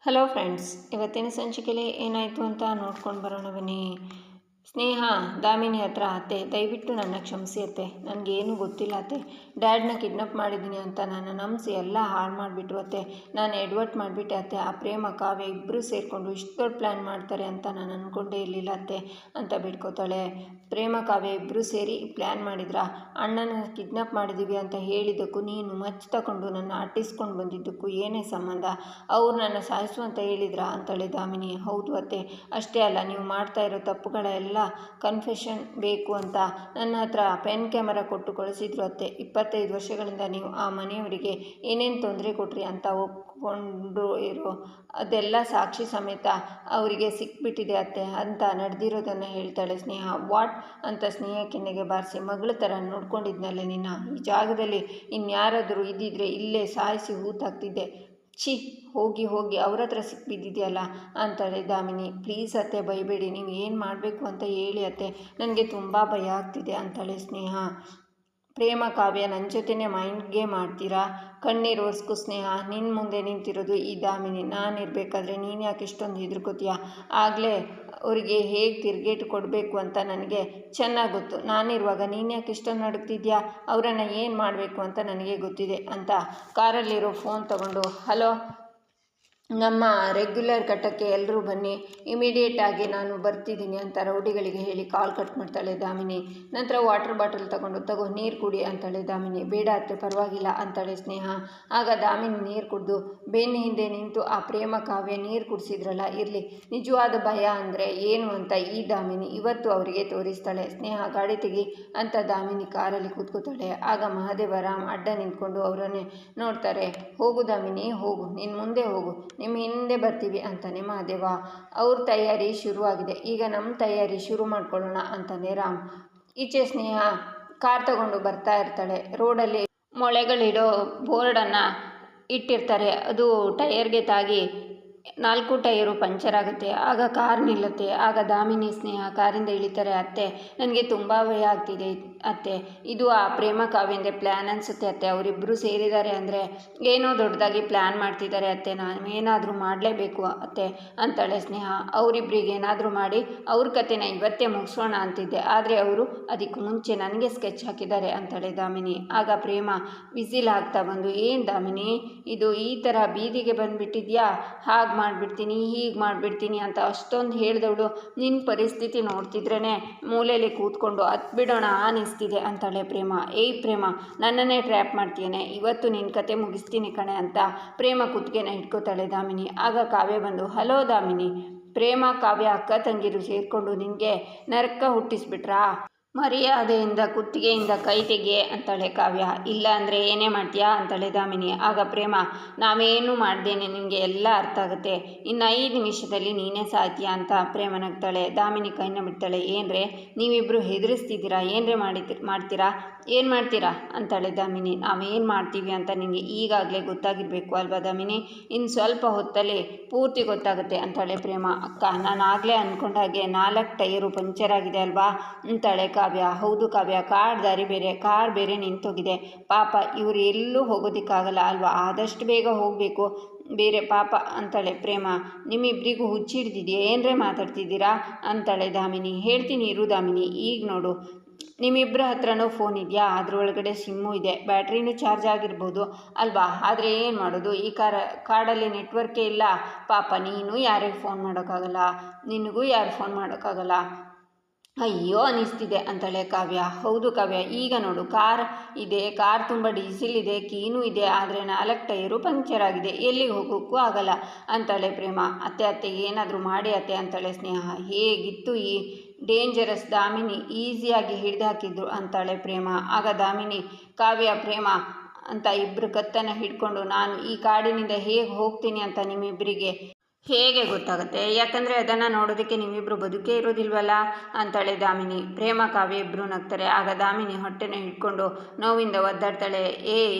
Hello friends, ಇವತ್ತಿನ ಸಂಚಿಕೆಯಲ್ಲಿ ಏನಾಯಿತು ಅಂತ ನೋಡ್ಕೊಂಡು ಬರೋಣ ಬನ್ನಿ. ಸ್ನೇಹ ದಾಮಿನಿ ಹತ್ರ, ಅತ್ತೆ ದಯವಿಟ್ಟು ನನ್ನ ಕ್ಷಮಿಸಿ ಅತ್ತೆ, ನನಗೇನು ಗೊತ್ತಿಲ್ಲ ಅತ್ತೆ, ಡ್ಯಾಡ್ನ ಕಿಡ್ನಾಪ್ ಮಾಡಿದ್ದೀನಿ ಅಂತ ನಾನು ನಂಬಿಸಿ ಎಲ್ಲ ಹಾಳು ಮಾಡಿಬಿಟ್ರು ಅತ್ತೆ, ನಾನು ಎಡ್ವರ್ಟ್ ಮಾಡಿಬಿಟ್ಟೆ ಅತ್ತೆ, ಆ ಪ್ರೇಮ ಕಾವ್ಯ ಇಬ್ಬರು ಸೇರಿಕೊಂಡು ಇಷ್ಟು ದೊಡ್ಡ ಪ್ಲ್ಯಾನ್ ಮಾಡ್ತಾರೆ ಅಂತ ನಾನು ಅಂದ್ಕೊಂಡೇ ಇರಲಿಲ್ಲ ಅತ್ತೆ ಅಂತ ಬಿಡ್ಕೋತಾಳೆ. ಪ್ರೇಮ ಕಾವ್ಯ ಇಬ್ಬರು ಸೇರಿ ಪ್ಲ್ಯಾನ್ ಮಾಡಿದ್ರ, ಅಣ್ಣನ ಕಿಡ್ನಾಪ್ ಮಾಡಿದ್ದೀವಿ ಅಂತ ಹೇಳಿದ್ದಕ್ಕೂ ನೀನು ಮಚ್ಚು ತಗೊಂಡು ನನ್ನ ಅಟ್ಟಿಸ್ಕೊಂಡು ಬಂದಿದ್ದಕ್ಕೂ ಏನೇ ಸಂಬಂಧ? ಅವ್ರು ನನ್ನ ಸಾಯಿಸು ಅಂತ ಹೇಳಿದ್ರ ಅಂತಾಳೆ ದಾಮಿನಿ. ಹೌದು ಅತ್ತೆ, ಅಷ್ಟೇ ಅಲ್ಲ, ನೀವು ಮಾಡ್ತಾ ಇರೋ ತಪ್ಪುಗಳೆಲ್ಲ ಕನ್ಫೆಷನ್ ಬೇಕು ಅಂತ ನನ್ನ ಹತ್ರ ಪೆನ್ ಕ್ಯಾಮರಾ ಕೊಟ್ಟು ಕಳಿಸಿದ್ರು ಅತ್ತೆ. 25 ವರ್ಷಗಳಿಂದ ನೀವು ಆ ಮನೆಯವರಿಗೆ ಏನೇನು ತೊಂದರೆ ಕೊಟ್ರಿ ಅಂತ ಒಪ್ಕೊಂಡು ಇರೋ ಅದೆಲ್ಲ ಸಾಕ್ಷಿ ಸಮೇತ ಅವರಿಗೆ ಸಿಕ್ಬಿಟ್ಟಿದೆ ಅತ್ತೆ ಅಂತ ನಡೆದಿರೋದನ್ನು ಹೇಳ್ತಾಳೆ ಸ್ನೇಹ. ವಾಟ್ ಅಂತ ಸ್ನೇಹ ಕೆನ್ನೆಗೆ ಬಾರಿಸಿ, ಮಗಳ ಥರ ನೋಡ್ಕೊಂಡಿದ್ನಲ್ಲ ನಿನ್ನ, ಈ ಜಾಗದಲ್ಲಿ ಇನ್ಯಾರಾದರೂ ಇದ್ದಿದ್ರೆ ಇಲ್ಲೇ ಸಾಯಿಸಿ ಹೂತಾಗ್ತಿದ್ದೆ. ಛೀ, ಹೋಗಿ ಹೋಗಿ ಅವ್ರ ಹತ್ರ ಸಿಕ್ಬಿದ್ದಿದೆಯಲ್ಲ ಅಂತಾಳೆ ದಾಮಿನಿ. ಪ್ಲೀಸ್ ಅತ್ತೆ, ಬೈಬೇಡಿ, ನೀವು ಏನು ಮಾಡಬೇಕು ಅಂತ ಹೇಳಿ ಅತ್ತೆ, ನನಗೆ ತುಂಬ ಭಯ ಆಗ್ತಿದೆ ಅಂತಾಳೆ ಸ್ನೇಹ. ಪ್ರೇಮ ಕಾವ್ಯ, ನನ್ನ ಜೊತೆನೇ ಮೈಂಡ್ ಗೇಮ್ ಮಾಡ್ತೀರಾ? ಕಣ್ಣೀರು ಒರೆಸ್ಕು ಸ್ನೇಹ, ನಿನ್ನ ಮುಂದೆ ನಿಂತಿರೋದು ಈ ದಾಮಿನಿ, ನಾನಿರಬೇಕಾದ್ರೆ ನೀನು ಯಾಕೆ ಇಷ್ಟೊಂದು ಹೆದರ್ಕೋತೀಯ? ಆಗಲೇ ಅವರಿಗೆ ಹೇಗೆ ತಿರುಗೇಟು ಕೊಡಬೇಕು ಅಂತ ನನಗೆ ಚೆನ್ನಾಗಿ ಗೊತ್ತು, ನಾನಿರುವಾಗ ನೀನು ಯಾಕೆ ಇಷ್ಟೊಂದು ನಡುಗ್ತಿದ್ಯಾ? ಅವರನ್ನು ಏನು ಮಾಡಬೇಕು ಅಂತ ನನಗೆ ಗೊತ್ತಿದೆ ಅಂತ ಕಾರಲ್ಲಿರೋ ಫೋನ್ ತಗೊಂಡು, ಹಲೋ, ನಮ್ಮ ರೆಗ್ಯುಲರ್ ಕಟ್ಟಕ್ಕೆ ಎಲ್ಲರೂ ಬನ್ನಿ, ಇಮಿಡಿಯೇಟಾಗಿ ನಾನು ಬರ್ತಿದ್ದೀನಿ ಅಂತ ರೌಡಿಗಳಿಗೆ ಹೇಳಿ ಕಾಲ್ ಕಟ್ ಮಾಡ್ತಾಳೆ ದಾಮಿನಿ. ನಂತರ ವಾಟರ್ ಬಾಟಲ್ ತಗೋ ನೀರು ಕುಡಿ ಅಂತಾಳೆ ದಾಮಿನಿ. ಬೇಡ ಅತ್ತೆ, ಪರವಾಗಿಲ್ಲ ಅಂತಾಳೆ ಸ್ನೇಹ. ಆಗ ದಾಮಿನಿ ನೀರು ಕುಡಿದು ಬೆನ್ನ ಹಿಂದೆ ನಿಂತು ಆ ಪ್ರೇಮ ಕಾವ್ಯ ನೀರು ಕುಡಿಸಿದ್ರಲ್ಲ, ಇರಲಿ, ನಿಜವಾದ ಭಯ ಅಂದರೆ ಏನು ಅಂತ ಈ ದಾಮಿನಿ ಇವತ್ತು ಅವರಿಗೆ ತೋರಿಸ್ತಾಳೆ. ಸ್ನೇಹ, ಗಾಡಿ ತೆಗಿ ಅಂತ ದಾಮಿನಿ ಕಾರಲ್ಲಿ ಕೂತ್ಕೋತಾಳೆ. ಆಗ ಮಹದೇವರಾಮ್ ಅಡ್ಡ ನಿಂತ್ಕೊಂಡು ಅವರನ್ನೇ ನೋಡ್ತಾರೆ. ಹೋಗು ದಾಮಿನಿ, ಹೋಗು, ನಿನ್ನ ಮುಂದೆ ಹೋಗು, ನಿಮ್ಮ ಹಿಂದೆ ಬರ್ತೀವಿ ಅಂತಾನೆ ಮಹದೇವ. ಅವ್ರ ತಯಾರಿ ಶುರುವಾಗಿದೆ, ಈಗ ನಮ್ಮ ತಯಾರಿ ಶುರು ಮಾಡ್ಕೊಳ್ಳೋಣ ಅಂತಾನೆ ರಾಮ್. ಈಚೆ ಸ್ನೇಹ ಕಾರ್ ತಗೊಂಡು ಬರ್ತಾ ಇರ್ತಾಳೆ. ರೋಡಲ್ಲಿ ಮೊಳೆಗಳಿಡೋ ಬೋರ್ಡನ್ನು ಇಟ್ಟಿರ್ತಾರೆ, ಅದು ಟೈರ್ಗೆ ತಾಗಿ 4 ಟೈರು ಪಂಚರ್ ಆಗುತ್ತೆ. ಆಗ ಕಾರ್ ನಿಲ್ಲುತ್ತೆ. ಆಗ ದಾಮಿನಿ ಸ್ನೇಹ ಕಾರಿಂದ ಇಳಿತಾರೆ. ಅತ್ತೆ, ನನಗೆ ತುಂಬ ಭಯ ಆಗ್ತಿದೆ ಅತ್ತೆ, ಇದು ಆ ಪ್ರೇಮ ಕಾವ್ಯಂದೆ ಪ್ಲ್ಯಾನ್ ಅನಿಸುತ್ತೆ ಅತ್ತೆ, ಅವರಿಬ್ಬರು ಸೇರಿದ್ದಾರೆ ಅಂದರೆ ಏನೋ ದೊಡ್ಡದಾಗಿ ಪ್ಲ್ಯಾನ್ ಮಾಡ್ತಿದ್ದಾರೆ ಅತ್ತೆ, ನಾವೇನಾದರೂ ಮಾಡಲೇಬೇಕು ಅತ್ತೆ ಅಂತಾಳೆ ಸ್ನೇಹ. ಅವರಿಬ್ಬರಿಗೆ ಏನಾದರೂ ಮಾಡಿ ಅವ್ರ ಕತೆನ ಇವತ್ತೇ ಮುಗಿಸೋಣ ಅಂತಿದ್ದೆ, ಆದರೆ ಅವರು ಅದಕ್ಕೆ ಮುಂಚೆ ನನಗೆ ಸ್ಕೆಚ್ ಹಾಕಿದ್ದಾರೆ ಅಂತಾಳೆ ದಾಮಿನಿ. ಆಗ ಪ್ರೇಮ ವಿಸಿಲ್ ಆಗ್ತಾ ಬಂದು, ಏನು ದಾಮಿನಿ ಇದು, ಈ ಥರ ಬೀದಿಗೆ ಬಂದುಬಿಟ್ಟಿದ್ಯಾ? ಹಾಗೆ ಮಾಡಿಬಿಡ್ತೀನಿ, ಹೀಗೆ ಮಾಡಿಬಿಡ್ತೀನಿ ಅಂತ ಅಷ್ಟೊಂದು ಹೇಳಿದವಳು ನಿನ್ನ ಪರಿಸ್ಥಿತಿ ನೋಡ್ತಿದ್ರೇ ಮೂಲೆಯಲ್ಲಿ ಕೂತ್ಕೊಂಡು ಹತ್ಬಿಡೋಣ ಅನ್ನಿಸ್ತಿದೆ ಅಂತಾಳೆ ಪ್ರೇಮ. ಏಯ್ ಪ್ರೇಮ, ನನ್ನನ್ನೇ ಟ್ರ್ಯಾಪ್ ಮಾಡ್ತೀಯನೆ, ಇವತ್ತು ನಿನ್ನ ಕತೆ ಮುಗಿಸ್ತೀನಿ ಕಣೆ ಅಂತ ಪ್ರೇಮ ಕುತ್ತಿಗೆನ ಹಿಡ್ಕೋತಾಳೆ ದಾಮಿನಿ. ಆಗ ಕಾವ್ಯ ಬಂದು, ಹಲೋ ದಾಮಿನಿ, ಪ್ರೇಮ ಕಾವ್ಯ ಅಕ್ಕ ತಂಗಿರು ಸೇರಿಕೊಂಡು ನಿನಗೆ ನರಕ ಹುಟ್ಟಿಸ್ಬಿಟ್ರಾ? ಮರ್ಯಾದೆಯಿಂದ ಕುತ್ತಿಗೆಯಿಂದ ಕೈ ತೆಗಿಯೇ ಅಂತಾಳೆ ಕಾವ್ಯ. ಇಲ್ಲ ಅಂದರೆ ಏನೇ ಮಾಡ್ತೀಯಾ ಅಂತಾಳೆ ದಾಮಿನಿ. ಆಗ ಪ್ರೇಮ, ನಾವೇನು ಮಾಡ್ದೇನೆ ನಿನಗೆ ಎಲ್ಲ ಅರ್ಥ ಆಗುತ್ತೆ, ಇನ್ನು 5 ನಿಮಿಷದಲ್ಲಿ ನೀನೇ ಸಾಯ್ತೀಯಾ ಅಂತ ಪ್ರೇಮ ನಗ್ತಾಳೆ. ದಾಮಿನಿ ಕೈನ ಬಿಡ್ತಾಳೆ. ಏನ್ರೆ ನೀವಿಬ್ಬರು ಹೆದರಿಸ್ತಿದ್ದೀರಾ? ಏನ್ರೆ ಮಾಡ್ತೀರಾ? ಏನು ಮಾಡ್ತೀರಾ ಅಂತಾಳೆ ದಾಮಿನಿ. ನಾವೇನು ಮಾಡ್ತೀವಿ ಅಂತ ನಿನಗೆ ಈಗಾಗಲೇ ಗೊತ್ತಾಗಿರಬೇಕು ಅಲ್ವಾ ದಾಮಿನಿ, ಇನ್ನು ಸ್ವಲ್ಪ ಹೊತ್ತಲ್ಲಿ ಪೂರ್ತಿ ಗೊತ್ತಾಗುತ್ತೆ ಅಂತಾಳೆ ಪ್ರೇಮ. ಅಕ್ಕ, ನಾನು ಆಗಲೇ ಅಂದ್ಕೊಂಡ ಹಾಗೆ 4 ಟೈರು ಪಂಚರ್ ಆಗಿದೆ ಅಲ್ವಾ ಅಂತಾಳೆ ಕಾವ್ಯ. ಹೌದು ಕಾವ್ಯ, ಕಾರ್ ದಾರಿ ಬೇರೆ, ಕಾರ್ ಬೇರೆ ನಿಂತೋಗಿದೆ, ಪಾಪ ಇವರು ಎಲ್ಲೂ ಹೋಗೋದಕ್ಕಾಗಲ್ಲ ಅಲ್ವಾ, ಆದಷ್ಟು ಬೇಗ ಹೋಗಬೇಕು ಬೇರೆ ಪಾಪ ಅಂತಾಳೆ ಪ್ರೇಮ. ನಿಮ್ಮಿಬ್ಬರಿಗೂ ಹುಚ್ಚಿಡ್ದಿದೆಯಾ? ಏನರೇ ಮಾತಾಡ್ತಿದ್ದೀರಾ ಅಂತಾಳೆ ದಾಮಿನಿ. ಹೇಳ್ತೀನಿ ಇರು ದಾಮಿನಿ, ಈಗ ನೋಡು, ನಿಮ್ಮಿಬ್ಬರ ಹತ್ರನೂ ಫೋನ್ ಇದೆಯಾ? ಅದರೊಳಗಡೆ ಸಿಮ್ಮು ಇದೆ, ಬ್ಯಾಟ್ರಿನೂ ಚಾರ್ಜ್ ಆಗಿರ್ಬೋದು ಅಲ್ವಾ, ಆದರೆ ಏನು ಮಾಡೋದು, ಈ ಕಾಡಲ್ಲಿ ನೆಟ್ವರ್ಕೇ ಇಲ್ಲ, ಪಾಪ ನೀನು ಯಾರಿಗೆ ಫೋನ್ ಮಾಡೋಕ್ಕಾಗಲ್ಲ, ನಿನಗೂ ಯಾರು ಫೋನ್ ಮಾಡೋಕ್ಕಾಗಲ್ಲ, ಅಯ್ಯೋ ಅನ್ನಿಸ್ತಿದೆ ಅಂತಾಳೆ ಕಾವ್ಯ. ಹೌದು ಕಾವ್ಯ, ಈಗ ನೋಡು, ಕಾರ್ ಇದೆ, ಕಾರ್ ತುಂಬ ಡೀಸೆಲ್ ಇದೆ, ಕೀನೂ ಇದೆ, ಆದರೆ 4 ಟೈರು ಪಂಕ್ಚರ್ ಆಗಿದೆ, ಎಲ್ಲಿಗೆ ಹೋಗೋಕ್ಕೂ ಆಗಲ್ಲ ಅಂತಾಳೆ ಪ್ರೇಮ. ಅತ್ತೆ ಏನಾದರೂ ಮಾಡಿ ಅತ್ತೆ ಅಂತಾಳೆ ಸ್ನೇಹ. ಹೇಗಿತ್ತು ಈ ಡೇಂಜರಸ್ ದಾಮಿನಿ, ಈಸಿಯಾಗಿ ಹಿಡಿದು ಹಾಕಿದ್ರು ಅಂತಾಳೆ ಪ್ರೇಮ. ಆಗ ದಾಮಿನಿ, ಕಾವ್ಯ, ಪ್ರೇಮ ಅಂತ ಇಬ್ಬರು ಕತ್ತನ್ನು ಹಿಡ್ಕೊಂಡು, ನಾನು ಈ ಕಾಡಿನಿಂದ ಹೇಗೆ ಹೋಗ್ತೀನಿ ಅಂತ ನಿಮ್ಮಿಬ್ಬರಿಗೆ ಹೇಗೆ ಗೊತ್ತಾಗುತ್ತೆ? ಯಾಕಂದರೆ ಅದನ್ನು ನೋಡೋದಕ್ಕೆ ನೀವಿಬ್ಬರು ಬದುಕೇ ಇರೋದಿಲ್ವಲ್ಲ ಅಂತಾಳೆ ದಾಮಿನಿ. ಪ್ರೇಮ ಕಾವ್ಯ ಇಬ್ಬರು ನಗ್ತಾರೆ. ಆಗ ದಾಮಿನಿ ಹೊಟ್ಟೆನ ಹಿಡ್ಕೊಂಡು ನೋವಿಂದ ಒದ್ದಾಡ್ತಾಳೆ.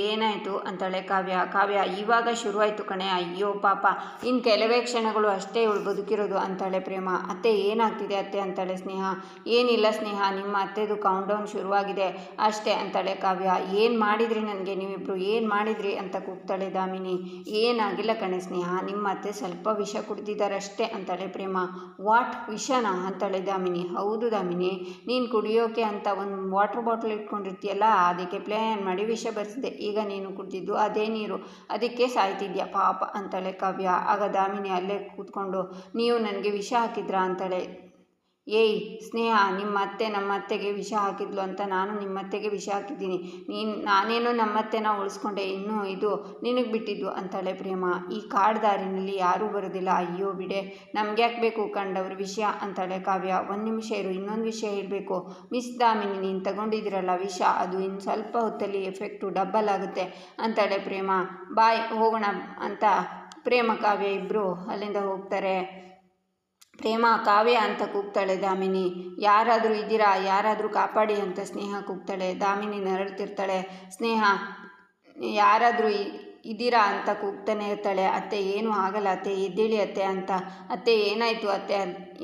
ಏನಾಯಿತು ಅಂತಾಳೆ ಕಾವ್ಯ. ಕಾವ್ಯ, ಇವಾಗ ಶುರುವಾಯಿತು ಕಣೆ, ಅಯ್ಯೋ ಪಾಪ, ಇನ್ನು ಕೆಲವೇ ಕ್ಷಣಗಳು ಅಷ್ಟೇ ಇವಳು ಬದುಕಿರೋದು ಅಂತಾಳೆ ಪ್ರೇಮ. ಅತ್ತೆ ಏನಾಗ್ತಿದೆ ಅತ್ತೆ ಅಂತಾಳೆ ಸ್ನೇಹ. ಏನಿಲ್ಲ ಸ್ನೇಹ, ನಿಮ್ಮ ಅತ್ತೆದು ಕೌಂಟ್ಡೌನ್ ಶುರುವಾಗಿದೆ ಅಷ್ಟೇ ಅಂತಾಳೆ ಕಾವ್ಯ. ಏನು ಮಾಡಿದ್ರಿ ನನಗೆ ನೀವಿಬ್ಬರು, ಏನು ಮಾಡಿದ್ರಿ ಅಂತ ಕೂಗ್ತಾಳೆ ದಾಮಿನಿ. ಏನಾಗಿಲ್ಲ ಕಣೆ ಸ್ನೇಹ, ನಿಮ್ಮ ಅತ್ತೆ ಸ್ವಲ್ಪ ವಿಷ ಕುಡ್ದಿದ್ದಾರಷ್ಟೇ ಅಂತಾಳೆ ಪ್ರೇಮ. ವಾಟ್, ವಿಷನಾ ಅಂತಾಳೆ ದಾಮಿನಿ. ಹೌದು ದಾಮಿನಿ, ನೀನು ಕುಡಿಯೋಕೆ ಅಂತ ಒಂದು ವಾಟರ್ ಬಾಟಲ್ ಇಟ್ಕೊಂಡಿರ್ತೀಯಲ್ಲ, ಅದಕ್ಕೆ ಪ್ಲ್ಯಾನ್ ಮಾಡಿ ವಿಷ ಬರೆಸಿದೆ. ಈಗ ನೀನು ಕುಡ್ದಿದ್ದು ಅದೇ ನೀರು, ಅದಕ್ಕೆ ಸಾಯ್ತಿದ್ಯಾ ಪಾಪ ಅಂತಾಳೆ ಕಾವ್ಯ. ಆಗ ದಾಮಿನಿ ಅಲ್ಲೇ ಕೂತ್ಕೊಂಡು, ನೀವು ನನಗೆ ವಿಷ ಹಾಕಿದ್ರಾ ಅಂತಾಳೆ. ಏಯ್ ಸ್ನೇಹ, ನಿಮ್ಮ ಅತ್ತೆ ನಮ್ಮ ಅತ್ತೆಗೆ ವಿಷ ಹಾಕಿದ್ಲು ಅಂತ ನಾನು ನಿಮ್ಮತ್ತೆಗೆ ವಿಷ ಹಾಕಿದ್ದೀನಿ. ನಾನೇನೋ ನಮ್ಮತ್ತೆನ ಉಳಿಸ್ಕೊಂಡೆ, ಇನ್ನೂ ಇದು ನಿನಗೆ ಬಿಟ್ಟಿದ್ದು ಅಂತಾಳೆ ಪ್ರೇಮ. ಈ ಕಾಡು ದಾರಿನಲ್ಲಿ ಯಾರೂ ಬರೋದಿಲ್ಲ, ಅಯ್ಯೋ ಬಿಡೆ, ನಮ್ಗೆ ಯಾಕೆ ಬೇಕು ಕಂಡವ್ರ ವಿಷಯ ಅಂತಾಳೆ ಕಾವ್ಯ. ಒಂದು ನಿಮಿಷ ಇರು, ಇನ್ನೊಂದು ವಿಷಯ ಹೇಳಬೇಕು. ಮಿಸ್ ದಾಮಿನಿ, ನೀನು ತಗೊಂಡಿದ್ದೀರಲ್ಲ ವಿಷ, ಅದು ಇನ್ನು ಸ್ವಲ್ಪ ಹೊತ್ತಲ್ಲಿ ಎಫೆಕ್ಟು ಡಬ್ಬಲ್ ಆಗುತ್ತೆ ಅಂತಾಳೆ ಪ್ರೇಮ. ಬಾಯ್ ಹೋಗೋಣ ಅಂತ ಪ್ರೇಮ ಕಾವ್ಯ ಇಬ್ಬರು ಅಲ್ಲಿಂದ ಹೋಗ್ತಾರೆ. ಪ್ರೇಮ ಕಾವ್ಯ ಅಂತ ಕೂಗ್ತಾಳೆ ದಾಮಿನಿ. ಯಾರಾದರೂ ಇದ್ದೀರಾ, ಯಾರಾದರೂ ಕಾಪಾಡಿ ಅಂತ ಸ್ನೇಹ ಕೂಗ್ತಾಳೆ. ದಾಮಿನಿ ನರಳ್ತಿರ್ತಾಳೆ. ಸ್ನೇಹ ಯಾರಾದರೂ ಇದ್ದೀರಾ ಅಂತ ಕೂಗ್ತಾನೆ ಇರ್ತಾಳೆ. ಅತ್ತೆ ಏನೂ ಆಗಲ್ಲ ಅತ್ತೆ, ಎದ್ದೇಳಿ ಅತ್ತೆ ಅಂತ. ಅತ್ತೆ ಏನಾಯಿತು ಅತ್ತೆ,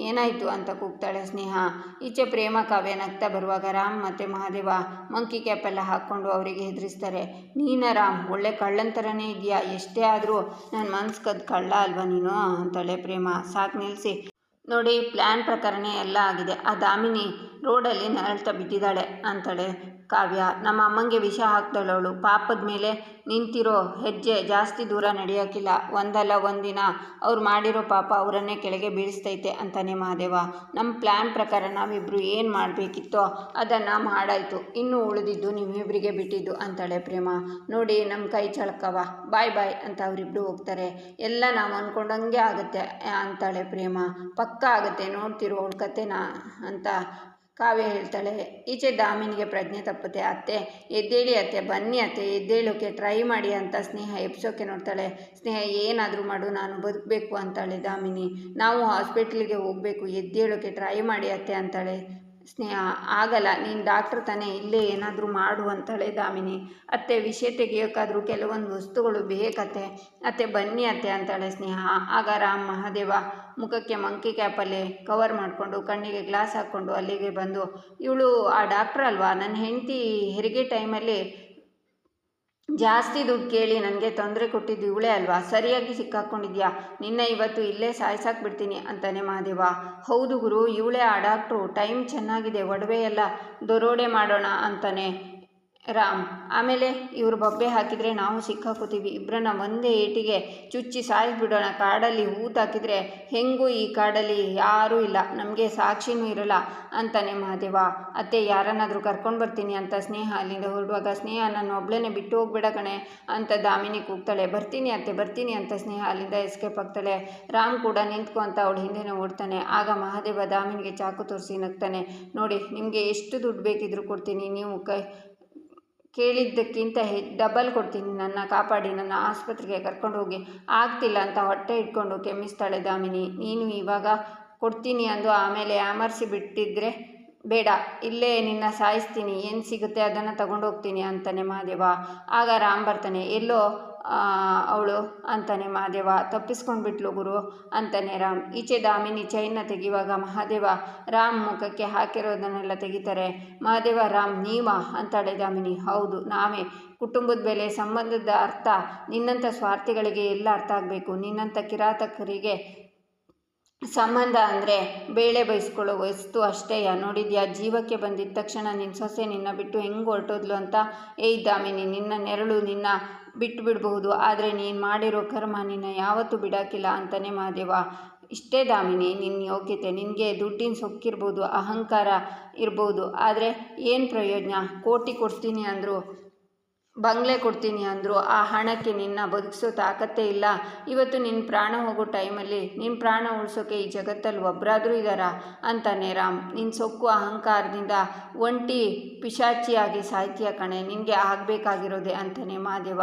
ಏನಾಯಿತು ಅಂತ ಕೂಗ್ತಾಳೆ ಸ್ನೇಹ. ಈಚೆ ಪ್ರೇಮ ಕಾವ್ಯ ನಗ್ತಾ ಬರುವಾಗ ರಾಮ್ ಮತ್ತು ಮಹಾದೇವ ಮಂಕಿ ಕ್ಯಾಪೆಲ್ಲ ಹಾಕ್ಕೊಂಡು ಅವರಿಗೆ ಹೆದರಿಸ್ತಾರೆ. ನೀನ ರಾಮ್, ಒಳ್ಳೆ ಕಳ್ಳನ ಥರನೇ ಇದೆಯಾ, ಎಷ್ಟೇ ಆದರೂ ನನ್ನ ಮನ್ಸು ಕದ್ದು ಕಳ್ಳ ಅಲ್ವಾ ನೀನು ಅಂತಾಳೆ ಪ್ರೇಮ. ಸಾಕು ನಿಲ್ಲಿಸಿ ನೋಡಿ, ಪ್ಲ್ಯಾನ್ ಪ್ರಕಾರನೇ ಎಲ್ಲ ಆಗಿದೆ. ಆ ದಾಮಿನಿ ರೋಡಲ್ಲಿ ನರಳ್ತಾ ಬಿದ್ದಿದ್ದಾಳೆ ಅಂತಾಳೆ ಕಾವ್ಯ. ನಮ್ಮ ಅಮ್ಮಂಗೆ ವಿಷ ಹಾಕ್ದಳವಳು, ಪಾಪದ ಮೇಲೆ ನಿಂತಿರೋ ಹೆಜ್ಜೆ ಜಾಸ್ತಿ ದೂರ ನಡೆಯೋಕ್ಕಿಲ್ಲ. ಒಂದಲ್ಲ ಒಂದಿನ ಅವ್ರು ಮಾಡಿರೋ ಪಾಪ ಅವರನ್ನೇ ಕೆಳಗೆ ಬೀಳಿಸ್ತೈತೆ ಅಂತಾನೆ ಮಹಾದೇವ. ನಮ್ಮ ಪ್ಲ್ಯಾನ್ ಪ್ರಕಾರ ನಾವಿಬ್ಬರು ಏನು ಮಾಡಬೇಕಿತ್ತೋ ಅದನ್ನು ಮಾಡಾಯಿತು, ಇನ್ನೂ ಉಳಿದಿದ್ದು ನೀವಿಬ್ಬರಿಗೆ ಬಿಟ್ಟಿದ್ದು ಅಂತಾಳೆ ಪ್ರೇಮ. ನೋಡಿ ನಮ್ಮ ಕೈ ಚಳಕವ, ಬಾಯ್ ಬಾಯ್ ಅಂತ ಅವರಿಬ್ಬರು ಹೋಗ್ತಾರೆ. ಎಲ್ಲ ನಾವು ಅಂದ್ಕೊಂಡಂಗೆ ಆಗುತ್ತೆ ಅಂತಾಳೆ ಪ್ರೇಮ. ಪಕ್ಕ ಆಗುತ್ತೆ, ನೋಡ್ತಿರೋ ಅವಳ ಕತೆನ ಅಂತ ಕಾವ್ಯ ಹೇಳ್ತಾಳೆ. ಈಚೆ ದಾಮಿನಿಗೆ ಪ್ರಜ್ಞೆ ತಪ್ಪುತ್ತೆ. ಅತ್ತೆ ಎದ್ದೇಳಿ ಅತ್ತೆ, ಬನ್ನಿ ಅತ್ತೆ, ಎದ್ದೇಳೋಕ್ಕೆ ಟ್ರೈ ಮಾಡಿ ಅಂತ ಸ್ನೇಹ ಎಬ್ಸೋಕ್ಕೆ ನೋಡ್ತಾಳೆ. ಸ್ನೇಹ ಏನಾದರೂ ಮಾಡು, ನಾನು ಬದುಕಬೇಕು ಅಂತಾಳೆ ದಾಮಿನಿ. ನಾವು ಹಾಸ್ಪಿಟ್ಲಿಗೆ ಹೋಗಬೇಕು, ಎದ್ದೇಳೋಕ್ಕೆ ಟ್ರೈ ಮಾಡಿ ಅತ್ತೆ ಅಂತಾಳೆ ಸ್ನೇಹ. ಆಗಲ್ಲ, ನೀನು ಡಾಕ್ಟ್ರ್ ತಾನೇ, ಇಲ್ಲೇ ಏನಾದರೂ ಮಾಡು ಅಂತಾಳೆ ದಾಮಿನಿ. ಅತ್ತೆ ವಿಷಯ ತೆಗಿಯೋಕ್ಕಾದರೂ ಕೆಲವೊಂದು ವಸ್ತುಗಳು ಬೇಕತ್ತೆ, ಅತ್ತೆ ಬನ್ನಿ ಅತ್ತೆ ಅಂತಾಳೆ ಸ್ನೇಹ. ಆಗ ರಾಮ್ ಮಹಾದೇವ ಮುಖಕ್ಕೆ ಮಂಕಿ ಕ್ಯಾಪಲ್ಲಿ ಕವರ್ ಮಾಡಿಕೊಂಡು ಕಣ್ಣಿಗೆ ಗ್ಲಾಸ್ ಹಾಕ್ಕೊಂಡು ಅಲ್ಲಿಗೆ ಬಂದು, ಇವಳು ಆ ಡಾಕ್ಟ್ರ್ ಅಲ್ವಾ, ನನ್ನ ಹೆಂಡತಿ ಹೆರಿಗೆ ಟೈಮಲ್ಲಿ ಜಾಸ್ತಿ ದುಡ್ಡು ಕೇಳಿ ನನಗೆ ತೊಂದರೆ ಕೊಟ್ಟಿದ್ದು ಇವಳೇ ಅಲ್ವಾ, ಸರಿಯಾಗಿ ಸಿಕ್ಕಾಕ್ಕೊಂಡಿದ್ಯಾ, ನಿನ್ನ ಇವತ್ತು ಇಲ್ಲೇ ಸಾಯಿಸಾಕ್ಬಿಡ್ತೀನಿ ಅಂತಾನೆ ಮಹಾದೇವ. ಹೌದು ಗುರು, ಇವಳೇ ಆ ಡಾಕ್ಟ್ರು, ಟೈಮ್ ಚೆನ್ನಾಗಿದೆ, ಒಡವೆ ಎಲ್ಲ ದರೋಡೆ ಮಾಡೋಣ ಅಂತಾನೆ ರಾಮ್. ಆಮೇಲೆ ಇವರು ಬೊಬ್ಬೆ ಹಾಕಿದರೆ ನಾವು ಸಿಕ್ಕಾಕೋತೀವಿ, ಇಬ್ಬರನ್ನ ಒಂದೇ ಏಟಿಗೆ ಚುಚ್ಚಿ ಸಾಯಿಸ್ಬಿಡೋಣ, ಕಾಡಲ್ಲಿ ಹೂತಾಕಿದ್ರೆ ಹೆಂಗೂ ಈ ಕಾಡಲ್ಲಿ ಯಾರೂ ಇಲ್ಲ, ನಮಗೆ ಸಾಕ್ಷಿನೂ ಇರಲ್ಲ ಅಂತಾನೆ ಮಹಾದೇವ. ಅತ್ತೆ ಯಾರನ್ನಾದರೂ ಕರ್ಕೊಂಡು ಬರ್ತೀನಿ ಅಂತ ಸ್ನೇಹ ಅಲ್ಲಿಂದ ಹೊರಡುವಾಗ, ಸ್ನೇಹ ನನ್ನ ಒಬ್ಳನ್ನೇ ಬಿಟ್ಟು ಹೋಗ್ಬೇಡ ಕಣೆ ಅಂತ ದಾಮಿನಿ ಕೂಗ್ತಾಳೆ. ಬರ್ತೀನಿ ಅತ್ತೆ ಬರ್ತೀನಿ ಅಂತ ಸ್ನೇಹ ಅಲ್ಲಿಂದ ಎಸ್ಕೇಪ್ ಆಗ್ತಾಳೆ. ರಾಮ್ ಕೂಡ ನಿಂತ್ಕೊ ಅಂತ ಅವಳು ಹಿಂದೆನೇ ಓಡ್ತಾನೆ. ಆಗ ಮಹಾದೇವ ದಾಮಿನಿಗೆ ಚಾಕು ತೋರಿಸಿ ನಗ್ತಾನೆ. ನೋಡಿ, ನಿಮಗೆ ಎಷ್ಟು ದುಡ್ಡು ಬೇಕಿದ್ರೂ ಕೊಡ್ತೀನಿ, ನೀವು ಕೇಳಿದ್ದಕ್ಕಿಂತ ಡಬಲ್ ಕೊಡ್ತೀನಿ, ನನ್ನ ಕಾಪಾಡಿ, ನನ್ನ ಆಸ್ಪತ್ರೆಗೆ ಕರ್ಕೊಂಡು ಹೋಗಿ. ಆಗ್ತಿಲ್ಲ ಅಂತ ಹೊಟ್ಟೆ ಇಟ್ಕೊಂಡು ಕೆಮ್ಮಿಸ್ತಾಳೆ ದಾಮಿನಿ. ನೀನು ಇವಾಗ ಕೊಡ್ತೀನಿ ಅಂದು ಆಮೇಲೆ ಯಾಮರ್ಸಿ ಬಿಟ್ಟಿದ್ರೆ ಬೇಡ, ಇಲ್ಲೇ ನಿನ್ನ ಸಾಯಿಸ್ತೀನಿ, ಏನು ಸಿಗುತ್ತೆ ಅದನ್ನು ತಗೊಂಡೋಗ್ತೀನಿ ಅಂತಾನೆ ಮಹಾದೇವ. ಆಗ ರಾಮ್ ಬರ್ತಾನೆ. ಎಲ್ಲೋ ಅವಳು ಅಂತಾನೆ ಮಹಾದೇವ. ತಪ್ಪಿಸ್ಕೊಂಡ್ಬಿಟ್ಲು ಗುರು ಅಂತಾನೆ ರಾಮ್. ಈಚೆ ದಾಮಿನಿ ಚೈನ್ನ ತೆಗೆಯುವಾಗ ಮಹಾದೇವ ರಾಮ್ ಮುಖಕ್ಕೆ ಹಾಕಿರೋದನ್ನೆಲ್ಲ ತೆಗಿತಾರೆ. ಮಹಾದೇವ, ರಾಮ್ ನೀವಾ ಅಂತಾಳೆ ದಾಮಿನಿ. ಹೌದು ನಾವೇ. ಕುಟುಂಬದ ಬೆಲೆ, ಸಂಬಂಧದ ಅರ್ಥ ನಿನ್ನಂಥ ಸ್ವಾರ್ಥಿಗಳಿಗೆ ಎಲ್ಲ ಅರ್ಥ ಆಗಬೇಕು. ನಿನ್ನಂಥ ಕಿರಾತಕರಿಗೆ ಸಂಬಂಧ ಅಂದರೆ ಬೇಳೆ ಬಯಸ್ಕೊಳ್ಳೋ ವಸ್ತು ಅಷ್ಟೇಯ. ನೋಡಿದ್ಯಾ, ಜೀವಕ್ಕೆ ಬಂದಿದ್ದ ತಕ್ಷಣ ನಿನ್ನ ಸೊಸೆ ನಿನ್ನ ಬಿಟ್ಟು ಹೆಂಗೆ ಹೊರಟೋದ್ಲು ಅಂತ. ಏಯ್ ದಾಮಿನಿ, ನಿನ್ನ ನೆರಳು ನಿನ್ನ ಬಿಟ್ಟು ಬಿಡಬಹುದು, ಆದರೆ ನೀನು ಮಾಡಿರೋ ಕರ್ಮ ನಿನ್ನ ಯಾವತ್ತೂ ಬಿಡೋಕ್ಕಿಲ್ಲ ಅಂತಾನೆ ಮಹಾದೇವ. ಇಷ್ಟೇ ದಾಮಿನಿ ನಿನ್ನ ಯೋಗ್ಯತೆ. ನಿನಗೆ ದುಡ್ಡಿನ ಸೊಕ್ಕಿರ್ಬೋದು, ಅಹಂಕಾರ ಇರ್ಬೋದು, ಆದರೆ ಏನು ಪ್ರಯೋಜನ? ಕೋಟಿ ಕೊಡ್ತೀನಿ ಅಂದರು ಬಂಗ್ಲೆ ಕೊಡ್ತೀನಿ ಅಂದರು. ಆ ಹಣಕ್ಕೆ ನಿನ್ನ ಬದುಕಿಸೋ ತಾಕತ್ತೇ ಇಲ್ಲ. ಇವತ್ತು ನಿನ್ನ ಪ್ರಾಣ ಹೋಗೋ ಟೈಮಲ್ಲಿ ನಿನ್ನ ಪ್ರಾಣ ಉಳಿಸೋಕೆ ಈ ಜಗತ್ತಲ್ಲಿ ಒಬ್ಬರಾದರೂ ಇದ್ದಾರಾ ಅಂತಾನೆ ರಾಮ್. ನಿನ್ನ ಸೊಕ್ಕು ಅಹಂಕಾರದಿಂದ ಒಂಟಿ ಪಿಶಾಚಿಯಾಗಿ ಸಾಹಿತ್ಯ ಕಣೆ, ನಿನಗೆ ಆಗಬೇಕಾಗಿರೋದೆ ಅಂತಾನೆ ಮಹಾದೇವ.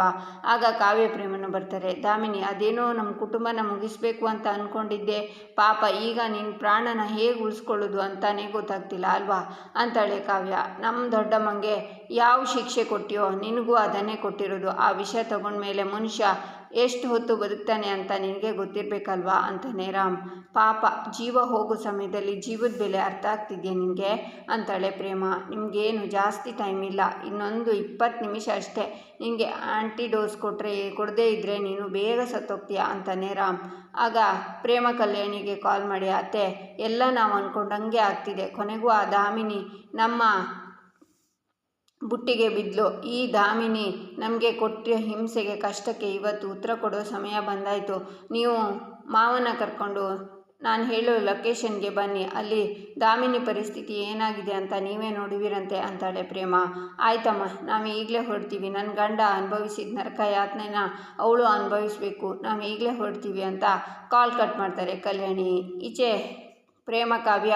ಆಗ ಕಾವ್ಯ ಪ್ರೇಮನು ಬರ್ತಾರೆ. ದಾಮಿನಿ, ಅದೇನೋ ನಮ್ಮ ಕುಟುಂಬನ ಮುಗಿಸ್ಬೇಕು ಅಂತ ಅಂದ್ಕೊಂಡಿದ್ದೆ, ಪಾಪ ಈಗ ನಿನ್ನ ಪ್ರಾಣನ ಹೇಗೆ ಉಳಿಸ್ಕೊಳ್ಳೋದು ಅಂತಾನೆ ಗೊತ್ತಾಗ್ತಿಲ್ಲ ಅಲ್ವಾ ಅಂತಾಳೆ ಕಾವ್ಯ. ನಮ್ಮ ದೊಡ್ಡಮ್ಮಂಗೆ ಯಾವ ಶಿಕ್ಷೆ ಕೊಟ್ಟಿಯೋ ನಿನಗೂ ಅದನ್ನೇ ಕೊಟ್ಟಿರೋದು. ಆ ವಿಷಯ ತಗೊಂಡ್ಮೇಲೆ ಮನುಷ್ಯ ಎಷ್ಟು ಹೊತ್ತು ಬದುಕ್ತಾನೆ ಅಂತ ನಿನಗೆ ಗೊತ್ತಿರಬೇಕಲ್ವಾ ಅಂತಾನೆ ರಾಮ್. ಪಾಪ, ಜೀವ ಹೋಗೋ ಸಮಯದಲ್ಲಿ ಜೀವದ ಬೆಲೆ ಅರ್ಥ ಆಗ್ತಿದೆಯಾ ನಿನಗೆ ಅಂತಾಳೆ ಪ್ರೇಮ. ನಿಮಗೇನು ಜಾಸ್ತಿ ಟೈಮ್ ಇಲ್ಲ, ಇನ್ನೊಂದು 20 ನಿಮಿಷ ಅಷ್ಟೇ. ನಿನಗೆ ಆ್ಯಂಟಿಡೋಸ್ ಕೊಡದೇ ಇದ್ದರೆ ನೀನು ಬೇಗ ಸತ್ತೋಗ್ತೀಯಾ ಅಂತಾನೆ ರಾಮ್. ಆಗ ಪ್ರೇಮ ಕಲ್ಯಾಣಿಗೆ ಕಾಲ್ ಮಾಡಿ, ಅತ್ತೆ, ಎಲ್ಲ ನಾವು ಅಂದ್ಕೊಂಡಂಗೆ ಆಗ್ತಿದೆ. ಕೊನೆಗೂ ಆ ದಾಮಿನಿ ನಮ್ಮ ಬುಟ್ಟಿಗೆ ಬಿದ್ಲು. ಈ ದಾಮಿನಿ ನಮಗೆ ಕೊಟ್ಟಿರೋ ಹಿಂಸೆಗೆ, ಕಷ್ಟಕ್ಕೆ ಇವತ್ತು ಉತ್ತರ ಕೊಡೋ ಸಮಯ ಬಂದಾಯಿತು. ನೀವು ಮಾವನ ಕರ್ಕೊಂಡು ನಾನು ಹೇಳೋ ಲೊಕೇಶನ್ಗೆ ಬನ್ನಿ. ಅಲ್ಲಿ ದಾಮಿನಿ ಪರಿಸ್ಥಿತಿ ಏನಾಗಿದೆ ಅಂತ ನೀವೇ ನೋಡುವಿರಂತೆ ಅಂತಾಳೆ ಪ್ರೇಮ. ಆಯ್ತಮ್ಮ, ನಾವು ಈಗಲೇ ಹೊರಡ್ತೀವಿ. ನನ್ನ ಗಂಡ ಅನುಭವಿಸಿದ ನರಕ ಯಾತನೆನ ಅವಳು ಅನುಭವಿಸ್ಬೇಕು. ನಾವು ಈಗಲೇ ಹೊರಡ್ತೀವಿ ಅಂತ ಕಾಲ್ ಕಟ್ ಮಾಡ್ತಾರೆ ಕಲ್ಯಾಣಿ. ಈಚೆ ಪ್ರೇಮ ಕಾವ್ಯ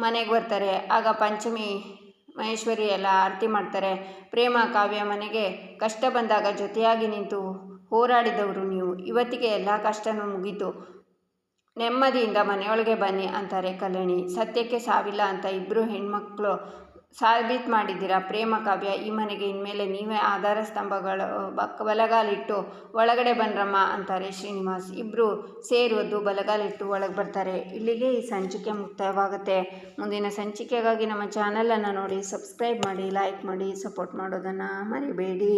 ಮನೆಗೆ ಬರ್ತಾರೆ. ಆಗ ಪಂಚಮಿ ಮಹೇಶ್ವರಿ ಎಲ್ಲ ಆರತಿ ಮಾಡ್ತಾರೆ. ಪ್ರೇಮ ಕಾವ್ಯ ಮನೆಗೆ ಕಷ್ಟ ಬಂದಾಗ ಜೊತೆಯಾಗಿ ನಿಂತು ಹೋರಾಡಿದವರು ನೀವು. ಇವತ್ತಿಗೆ ಎಲ್ಲ ಕಷ್ಟನೂ ಮುಗೀತು, ನೆಮ್ಮದಿಯಿಂದ ಮನೆಯೊಳಗೆ ಬನ್ನಿ ಅಂತಾರೆ ಕಲ್ಯಾಣಿ. ಸತ್ಯಕ್ಕೆ ಸಾವಿಲ್ಲ ಅಂತ ಇಬ್ಬರು ಹೆಣ್ಮಕ್ಳು ಸಾಬೀತು ಮಾಡಿದ್ದೀರಾ ಪ್ರೇಮ ಕಾವ್ಯ. ಈ ಮನೆಗೆ ಇನ್ಮೇಲೆ ನೀವೇ ಆಧಾರ ಸ್ತಂಭಗಳು. ಬಲಗಾಲಿಟ್ಟು ಒಳಗಡೆ ಬನ್ರಮ್ಮ ಅಂತಾರೆ ಶ್ರೀನಿವಾಸ್. ಇಬ್ಬರು ಸೇರೋದು ಬಲಗಾಲಿಟ್ಟು ಒಳಗೆ ಬರ್ತಾರೆ. ಇಲ್ಲಿಗೆ ಈ ಸಂಚಿಕೆ ಮುಕ್ತಾಯವಾಗುತ್ತೆ. ಮುಂದಿನ ಸಂಚಿಕೆಗಾಗಿ ನಮ್ಮ ಚಾನಲನ್ನು ನೋಡಿ, ಸಬ್ಸ್ಕ್ರೈಬ್ ಮಾಡಿ, ಲೈಕ್ ಮಾಡಿ, ಸಪೋರ್ಟ್ ಮಾಡೋದನ್ನು ಮರಿಬೇಡಿ.